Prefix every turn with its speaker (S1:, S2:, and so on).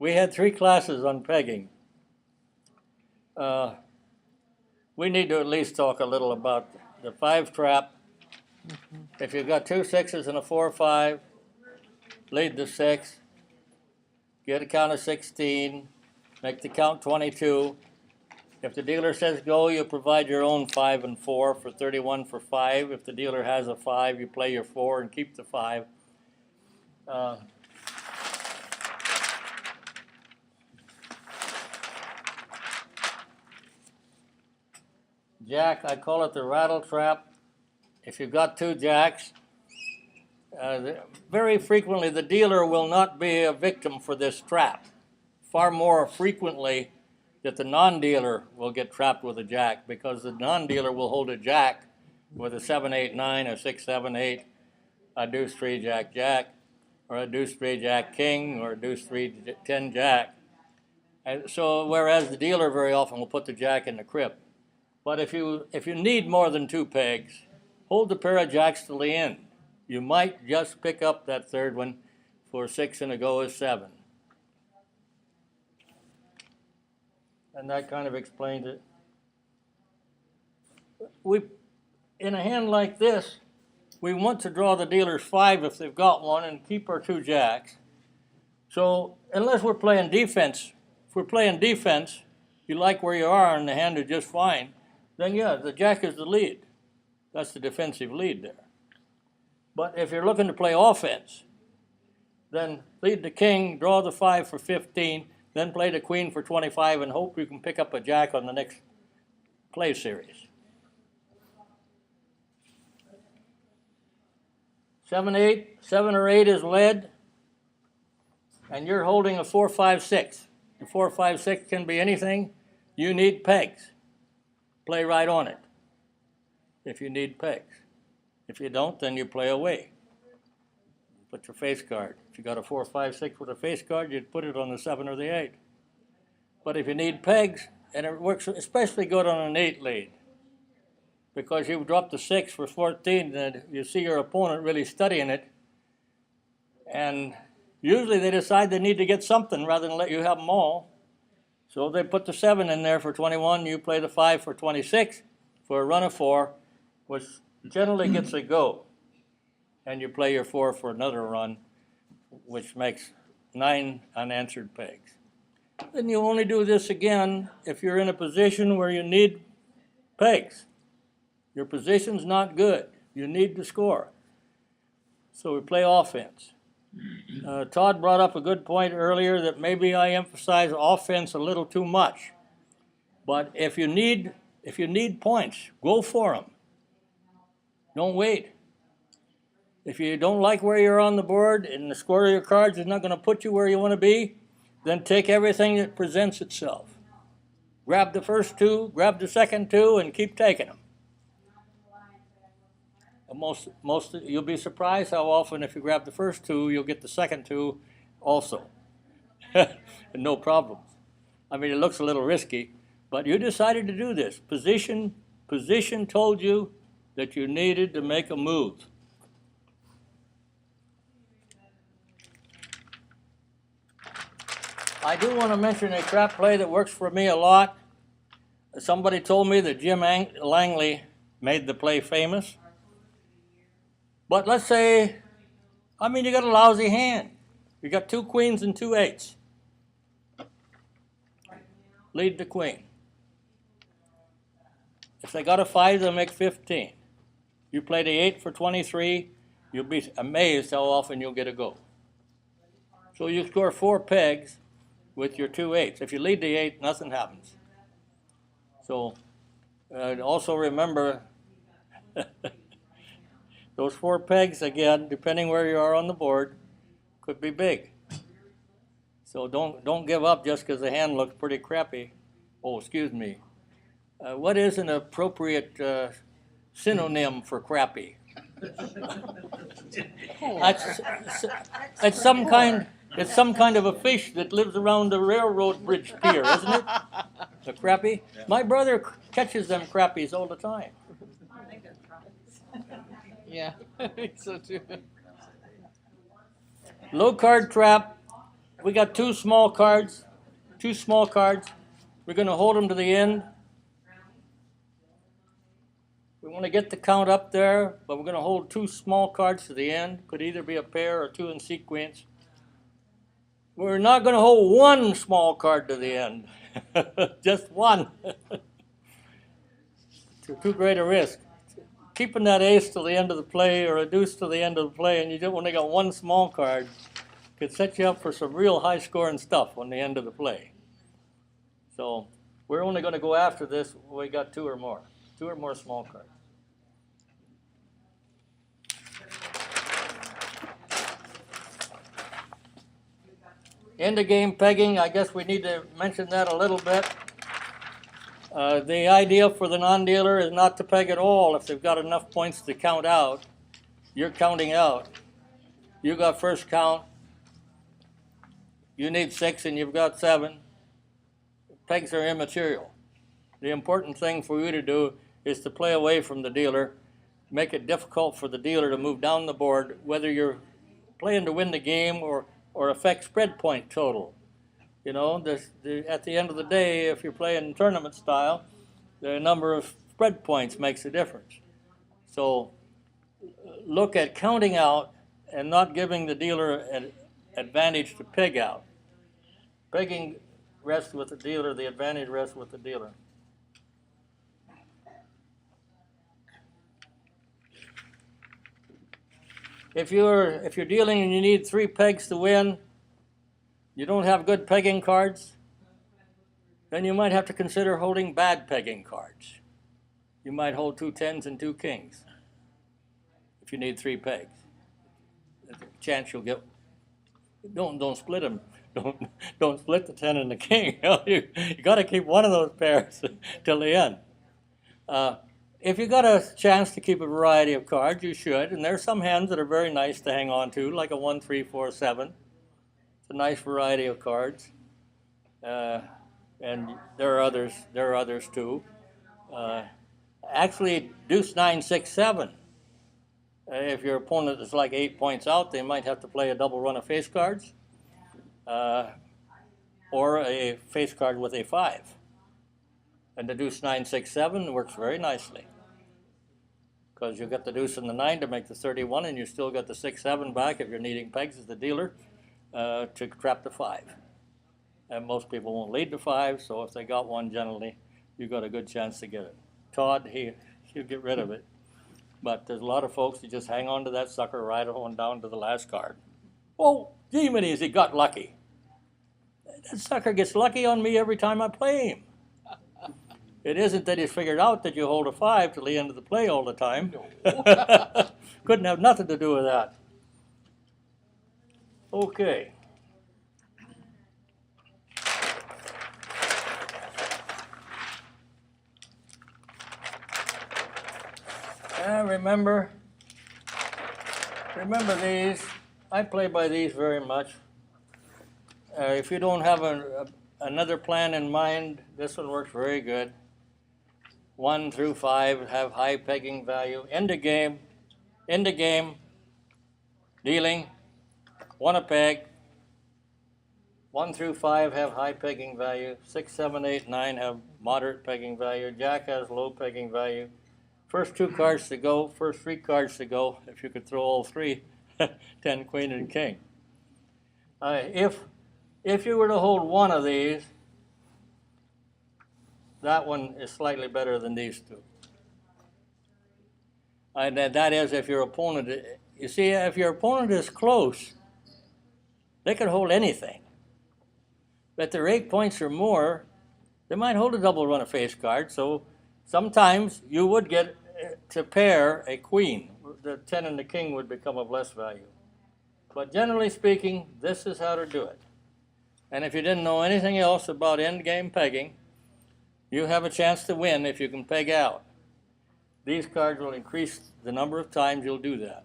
S1: We had 3 classes on pegging. We need to at least talk a little about the 5 trap. If you've got 2 6s and a 4-5, lead the 6, get a count of 16, make the count 22. If the dealer says go, you provide your own 5 and 4 for 31 for 5. If the dealer has a 5, you play your 4 and keep the 5. Jack, I call it the rattle trap. If you've got 2 jacks, very frequently the dealer will not be a victim for this trap. Far more frequently that the non-dealer will get trapped with a jack, because the non-dealer will hold a jack with a 7, 8, 9, a 6, 7, 8, a deuce 3 jack jack, or a deuce 3 jack king, or a deuce 3 10 jack. And so whereas the dealer very often will put the jack in the crib. But if you need more than 2 pegs, hold the pair of jacks till the end. You might just pick up that 3rd one for 6 and a go is 7. And that kind of explains it. In a hand like this, we want to draw the dealer's 5 if they've got one and keep our 2 jacks. So unless we're playing defense, if we're playing defense, you like where you are and the hand is just fine, then yeah, the jack is the lead. That's the defensive lead there. But if you're looking to play offense, then lead the king, draw the 5 for 15, then play the queen for 25 and hope you can pick up a jack on the next play series. 7, 8, 7 or 8 is led, and you're holding a 4, 5, 6. The 4, 5, 6 can be anything. You need pegs. Play right on it if you need pegs. If you don't, then you play away. Put your face guard. If you got a 4, 5, 6 with a face guard, you'd put it on the 7 or the 8. But if you need pegs, and it works especially good on an 8 lead, because you've dropped the 6 for 14, and you see your opponent really studying it, and usually they decide they need to get something rather than let you have them all. So they put the 7 in there for 21, you play the 5 for 26 for a run of 4, which generally gets a go. And you play your 4 for another run, which makes 9 unanswered pegs. Then you only do this again if you're in a position where you need pegs. Your position's not good. You need to score. So we play offense. Todd brought up a good point earlier that maybe I emphasize offense a little too much. But if you need points, go for them. Don't wait. If you don't like where you're on the board and the score of your cards is not going to put you where you want to be, then take everything that presents itself. Grab the first 2, grab the second 2, and keep taking them. You'll be surprised how often if you grab the first 2, you'll get the second 2 also. No problems. I mean, it looks a little risky, but you decided to do this. Position told you that you needed to make a move. I do want to mention a trap play that works for me a lot. Somebody told me that Jim Langley made the play famous. But let's say, you got a lousy hand. You got 2 queens and 2 8s. Lead the queen. If they got a 5, they'll make 15. You play the 8 for 23, you'll be amazed how often you'll get a go. So you score 4 pegs with your 2 8s. If you lead the 8, nothing happens. So also remember, those 4 pegs, again, depending where you are on the board, could be big. So don't give up just because the hand looks pretty crappy. Oh, excuse me. What is an appropriate synonym for crappy? It's some kind of a fish that lives around the railroad bridge pier, isn't it? A crappie? Yeah. My brother catches them crappies all the time.
S2: I think they're prawns. Yeah, I think so too.
S1: Low card trap. we got two small cards. We're going to hold them to the end. We want to get the count up there, but we're going to hold two small cards to the end. Could either be a pair or two in sequence. We're not going to hold one small card to the end, just one. Too great a risk. Keeping that ace to the end of the play or a deuce to the end of the play, and you just only got one small card, could set you up for some real high-scoring stuff on the end of the play. So we're only going to go after this when we got two or more small cards. End of game pegging, I guess we need to mention that a little bit. The idea for the non-dealer is not to peg at all if they've got enough points to count out. You're counting out. You got first count. You need 6 and you've got 7. Pegs are immaterial. The important thing for you to do is to play away from the dealer, make it difficult for the dealer to move down the board, whether you're playing to win the game or affect spread point total. You know, at the end of the day, if you're playing tournament style, the number of spread points makes a difference. So look at counting out and not giving the dealer an advantage to peg out. Pegging rests with the dealer, the advantage rests with the dealer. If you're dealing and you need 3 pegs to win, you don't have good pegging cards, then you might have to consider holding bad pegging cards. You might hold 2 10s and 2 kings if you need 3 pegs. There's a chance you'll get. Don't split them. Don't split the 10 and the king. You got to keep one of those pairs till the end. If you got a chance to keep a variety of cards, you should. And there's some hands that are very nice to hang on to, like a 1 3 4 7. It's a nice variety of cards. And there are others too. Actually, deuce 9 6 7. If your opponent is like 8 points out, they might have to play a double run of face cards, or a face card with a 5. And the deuce 9 6 7 works very nicely, because you get the deuce and the 9 to make the 31, and you still got the 6 7 back if you're needing pegs as the dealer to trap the 5. And most people won't lead the 5, so if they got one, generally you got a good chance to get it. Todd, he'll get rid of it. But there's a lot of folks who just hang on to that sucker right on down to the last card. Oh, gee, he got lucky. That sucker gets lucky on me every time I play him. It isn't that he's figured out that you hold a 5 till the end of the play all the time. No. Couldn't have nothing to do with that. Okay. Remember these. I play by these very much. If you don't have another plan in mind, this one works very good. 1 through 5 have high pegging value. End of game, dealing, 1 a peg. 1 through 5 have high pegging value. 6, 7, 8, 9 have moderate pegging value. Jack has low pegging value. First 2 cards to go, first 3 cards to go, if you could throw all 3, 10, queen, and king. If you were to hold one of these, that one is slightly better than these 2. And that is if your opponent, you see, if your opponent is close, they could hold anything. But if they're 8 points or more, they might hold a double run of face card, so sometimes you would get to pair a queen. The 10 and the king would become of less value. But generally speaking, this is how to do it. And if you didn't know anything else about endgame pegging, you have a chance to win if you can peg out. These cards will increase the number of times you'll do that.